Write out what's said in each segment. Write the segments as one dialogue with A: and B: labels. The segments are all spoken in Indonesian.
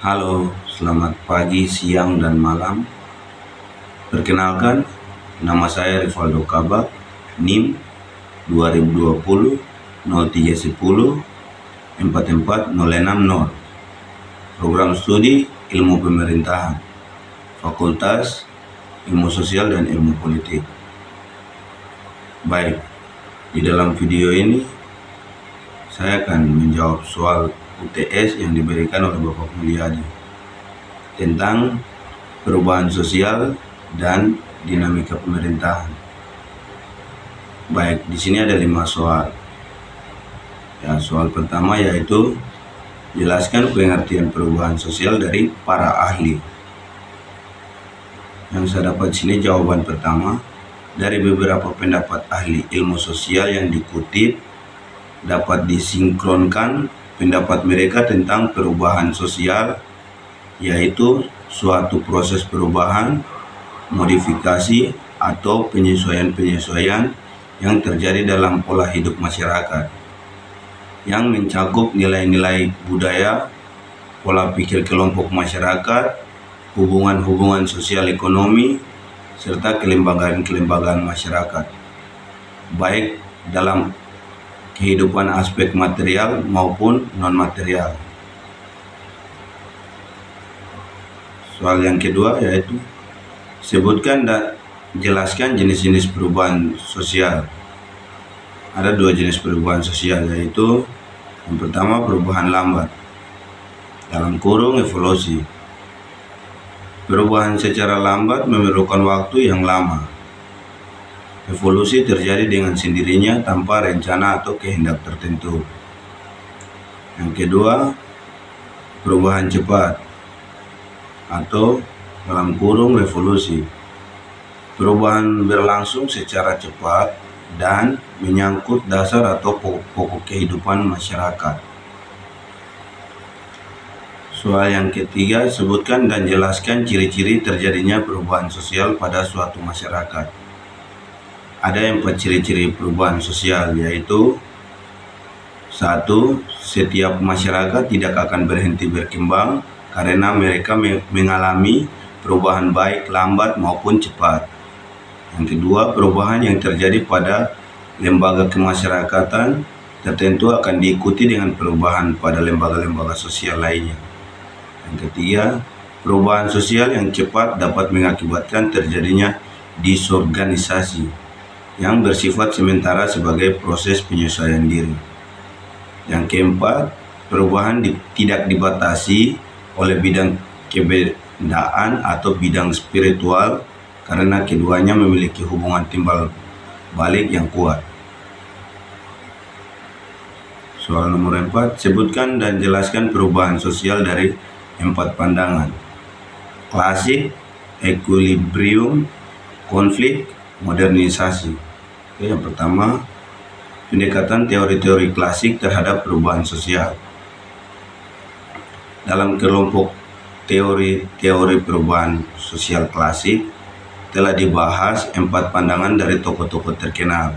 A: Halo, selamat pagi, siang, dan malam. Perkenalkan, nama saya Rivaldo Kabak, NIM 2020 0310 44060. Program studi Ilmu Pemerintahan, Fakultas Ilmu Sosial dan Ilmu Politik. Baik, di dalam video ini saya akan menjawab soal UTS yang diberikan oleh Bapak Mulyadi tentang perubahan sosial dan dinamika pemerintahan. Baik, di sini ada 5 soal. Ya, soal pertama yaitu jelaskan pengertian perubahan sosial dari para ahli. Yang saya dapat di sini jawaban pertama, dari beberapa pendapat ahli ilmu sosial yang dikutip dapat disinkronkan pendapat mereka tentang perubahan sosial, yaitu suatu proses perubahan, modifikasi, atau penyesuaian-penyesuaian yang terjadi dalam pola hidup masyarakat, yang mencakup nilai-nilai budaya, pola pikir kelompok masyarakat, hubungan-hubungan sosial ekonomi, serta kelembagaan-kelembagaan masyarakat, baik dalam kehidupan aspek material maupun non-material. Soal yang kedua yaitu sebutkan dan jelaskan jenis-jenis perubahan sosial. Ada 2 jenis perubahan sosial, yaitu yang pertama perubahan lambat, dalam kurung evolusi. Perubahan secara lambat memerlukan waktu yang lama. Evolusi terjadi dengan sendirinya tanpa rencana atau kehendak tertentu. Yang kedua, perubahan cepat atau dalam kurung revolusi. Perubahan berlangsung secara cepat dan menyangkut dasar atau pokok-pokok kehidupan masyarakat. Soal yang ketiga, sebutkan dan jelaskan ciri-ciri terjadinya perubahan sosial pada suatu masyarakat. Ada 4 ciri-ciri perubahan sosial, yaitu 1. Setiap masyarakat tidak akan berhenti berkembang karena mereka mengalami perubahan baik lambat maupun cepat. Yang kedua, perubahan yang terjadi pada lembaga kemasyarakatan tertentu akan diikuti dengan perubahan pada lembaga-lembaga sosial lainnya. Yang ketiga, perubahan sosial yang cepat dapat mengakibatkan terjadinya disorganisasi yang bersifat sementara sebagai proses penyesuaian diri. Yang keempat, perubahan tidak dibatasi oleh bidang kebendaan atau bidang spiritual karena keduanya memiliki hubungan timbal balik yang kuat. Soal nomor 4, sebutkan dan jelaskan perubahan sosial dari 4 pandangan: klasik, equilibrium, konflik, modernisasi. Oke, yang pertama, pendekatan teori-teori klasik terhadap perubahan sosial. Dalam kelompok teori perubahan sosial klasik telah dibahas 4 pandangan dari tokoh-tokoh terkenal,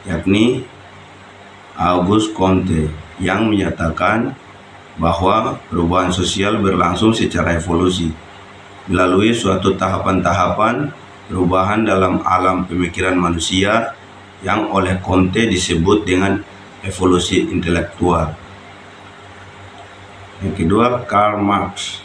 A: yakni Auguste Comte yang menyatakan bahwa perubahan sosial berlangsung secara evolusi melalui suatu tahapan-tahapan perubahan dalam alam pemikiran manusia yang oleh Comte disebut dengan evolusi intelektual. Yang kedua, Karl Marx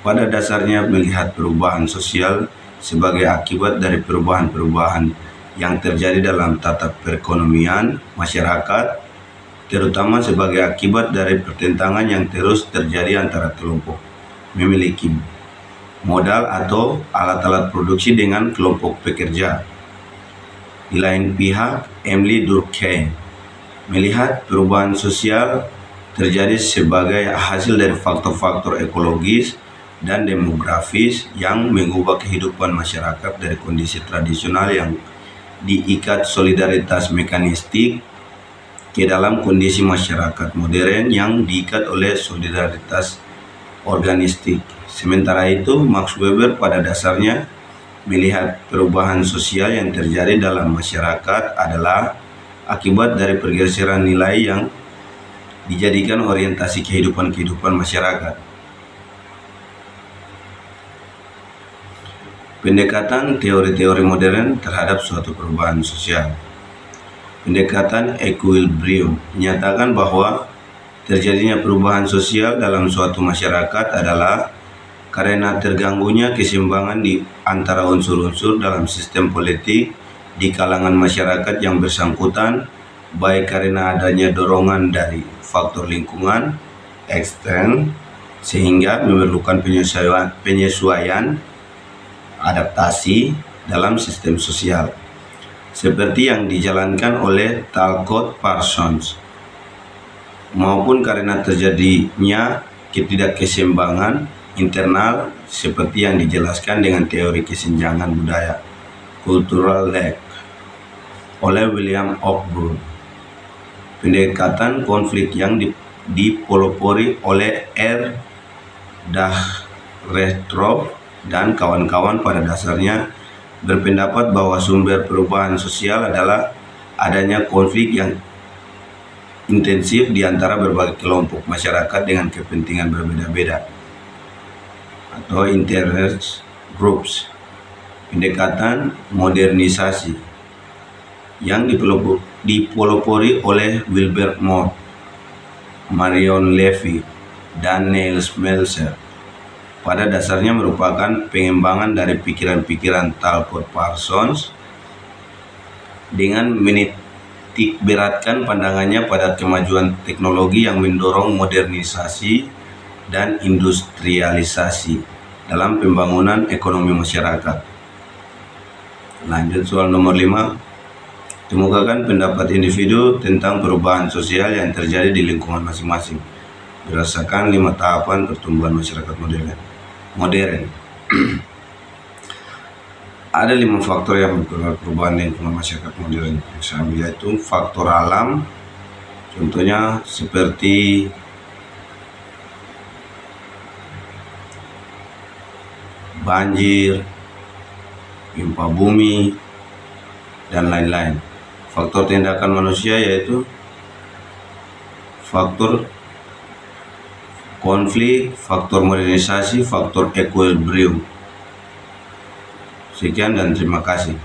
A: pada dasarnya melihat perubahan sosial sebagai akibat dari perubahan-perubahan yang terjadi dalam tata perekonomian masyarakat, terutama sebagai akibat dari pertentangan yang terus terjadi antara kelompok memiliki modal atau alat-alat produksi dengan kelompok pekerja. Di lain pihak, Emile Durkheim melihat perubahan sosial terjadi sebagai hasil dari faktor-faktor ekologis dan demografis yang mengubah kehidupan masyarakat dari kondisi tradisional yang diikat solidaritas mekanistik ke dalam kondisi masyarakat modern yang diikat oleh solidaritas organistik. Sementara itu, Max Weber pada dasarnya melihat perubahan sosial yang terjadi dalam masyarakat adalah akibat dari pergeseran nilai yang dijadikan orientasi kehidupan masyarakat. Pendekatan teori-teori modern terhadap suatu perubahan sosial. Pendekatan equilibrium menyatakan bahwa terjadinya perubahan sosial dalam suatu masyarakat adalah karena terganggunya keseimbangan di antara unsur-unsur dalam sistem politik di kalangan masyarakat yang bersangkutan, baik karena adanya dorongan dari faktor lingkungan ekstern sehingga memerlukan penyesuaian adaptasi dalam sistem sosial, seperti yang dijalankan oleh Talcott Parsons, maupun karena terjadinya ketidakkeseimbangan internal seperti yang dijelaskan dengan teori kesenjangan budaya (cultural lag) oleh William Oakbrook. Pendekatan konflik yang dipelopori oleh R. Dahrethrob dan kawan-kawan pada dasarnya berpendapat bahwa sumber perubahan sosial adalah adanya konflik yang intensif di antara berbagai kelompok masyarakat dengan kepentingan berbeda-beda atau interest groups. Pendekatan modernisasi yang dipelopori oleh Wilbert Moore, Marion Levy, dan Niels Melzer pada dasarnya merupakan pengembangan dari pikiran-pikiran Talcott Parsons dengan menitikberatkan pandangannya pada kemajuan teknologi yang mendorong modernisasi dan industrialisasi dalam pembangunan ekonomi masyarakat. Lanjut soal nomor 5. Kemukakan pendapat individu tentang perubahan sosial yang terjadi di lingkungan masing-masing berdasarkan 5 tahapan pertumbuhan masyarakat modern. Ada 5 faktor yang mempengaruhi perubahan lingkungan masyarakat modern, yaitu faktor alam, contohnya seperti banjir, gempa bumi, dan lain-lain. Faktor tindakan manusia yaitu faktor konflik, faktor modernisasi, faktor equilibrium. Sekian dan terima kasih.